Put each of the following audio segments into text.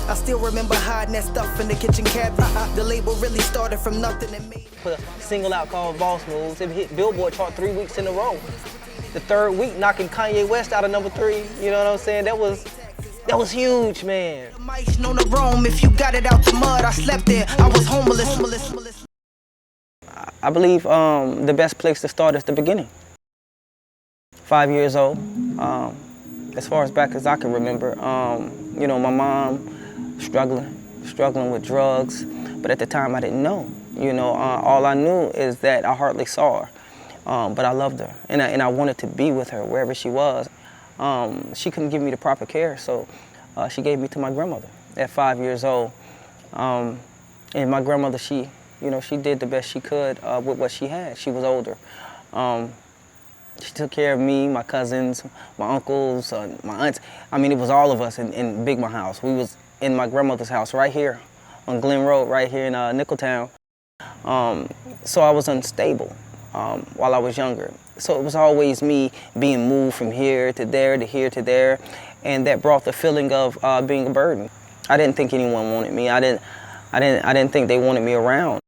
it. I still remember hiding that stuff in the kitchen cabinet. The label really started from nothing and made Put a single out called Boss Moves. It hit Billboard chart 3 weeks in a row. The third week, knocking Kanye West out of #3. You know what I'm saying? That was huge, man. on the roam. If you got it out the mud, I slept there. I was homeless. I believe the best place to start is the beginning. 5 years old, as far as back as I can remember. You know, my mom struggling with drugs, but at the time I didn't know. You know, all I knew is that I hardly saw her, but I loved her, and I wanted to be with her wherever she was. She couldn't give me the proper care, so she gave me to my grandmother at 5 years old. And my grandmother, she did the best she could with what she had. She was older. She took care of me, my cousins, my uncles, my aunts. I mean, it was all of us in Big Mama house. We was in my grandmother's house right here on Glen Road, right here in Nicholtown. So I was unstable while I was younger. So it was always me being moved from here to there, to here to there, and that brought the feeling of being a burden. I didn't think anyone wanted me. I didn't think they wanted me around.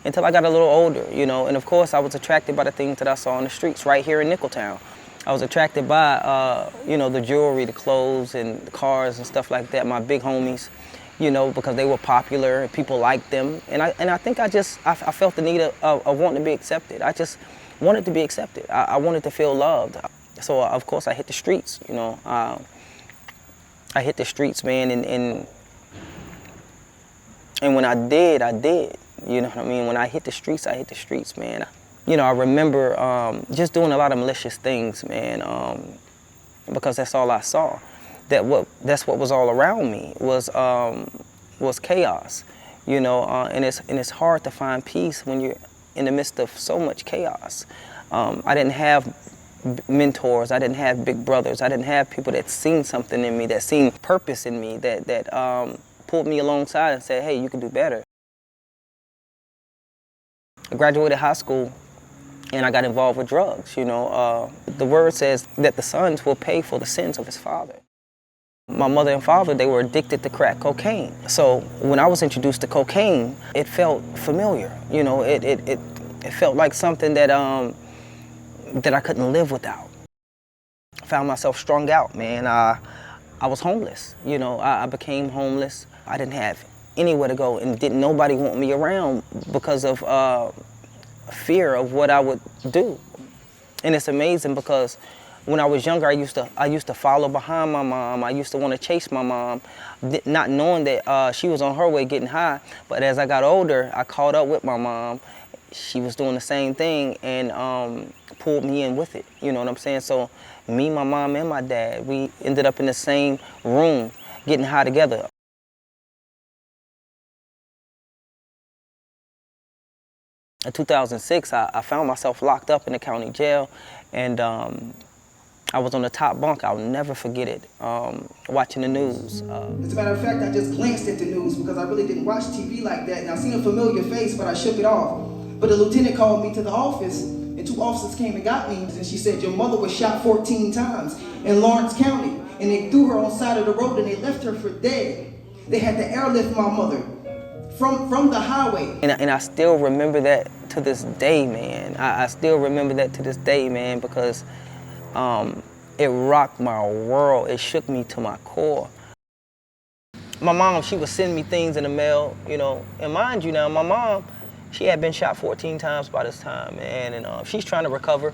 Until I got a little older, you know, and of course I was attracted by the things that I saw on the streets right here in Nicholtown. I was attracted by, you know, the jewelry, the clothes, and the cars and stuff like that. My big homies, you know, because they were popular and people liked them, and I think I felt the need of wanting to be accepted. I just wanted to be accepted. I wanted to feel loved. So of course I hit the streets, you know. I hit the streets, man, and when I did. You know what I mean? When I hit the streets, man. You know, I remember just doing a lot of malicious things, man, because that's all I saw. That's what was all around me was chaos, you know, and it's hard to find peace when you're in the midst of so much chaos. I didn't have mentors, I didn't have big brothers, I didn't have people that seen something in me, that seen purpose in me, that pulled me alongside and said, hey, you can do better. I graduated high school and I got involved with drugs, you know. The word says that the sons will pay for the sins of his father. My mother and father, they were addicted to crack cocaine. So when I was introduced to cocaine, it felt familiar, you know. It felt like something that I couldn't live without. I found myself strung out, man. I was homeless, you know. I became homeless. I didn't have anywhere to go, and didn't nobody want me around because of fear of what I would do. And it's amazing because when I was younger, I used to follow behind my mom. I used to want to chase my mom, not knowing that she was on her way getting high. But as I got older, I caught up with my mom. She was doing the same thing and pulled me in with it. You know what I'm saying? So me, my mom, and my dad, we ended up in the same room getting high together. In 2006, I found myself locked up in the county jail, and I was on the top bunk. I'll never forget it, watching the news. As a matter of fact, I just glanced at the news because I really didn't watch TV like that, and I seen a familiar face, but I shook it off. But the lieutenant called me to the office, and 2 officers came and got me, and she said, your mother was shot 14 times in Lawrence County, and they threw her on the side of the road, and they left her for dead. They had to airlift my mother from the highway. And I still remember that to this day, man. I still remember that to this day, man, because it rocked my world. It shook me to my core. My mom, she would send me things in the mail, you know, and mind you now, my mom, she had been shot 14 times by this time, man, and she's trying to recover,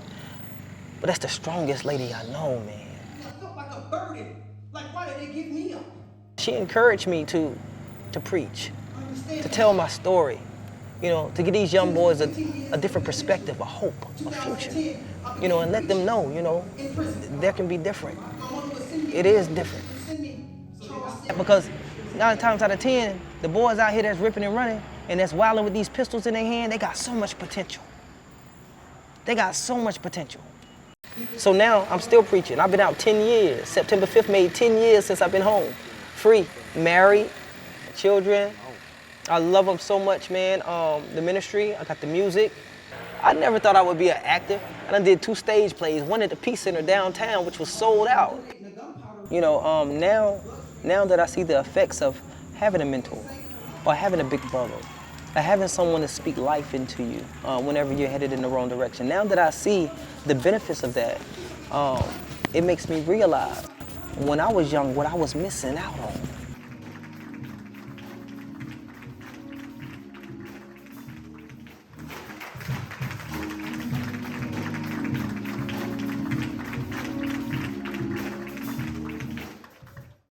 but that's the strongest lady I know, man. I felt like a burden. Like, why did they give me up? She encouraged me to preach, to tell my story, you know, to give these young boys a different perspective, a hope, a future, you know, and let them know, you know, there can be different. It is different. Because 9 times out of 10, the boys out here that's ripping and running and that's wilding with these pistols in their hand, they got so much potential. They got so much potential. So now I'm still preaching. I've been out 10 years. September 5th made 10 years since I've been home. Free, married, children. I love them so much, man. The ministry, I got the music. I never thought I would be an actor. I done did 2 stage plays, one at the Peace Center downtown, which was sold out. You know, now that I see the effects of having a mentor or having a big brother, or having someone to speak life into you whenever you're headed in the wrong direction, now that I see the benefits of that, it makes me realize when I was young what I was missing out on.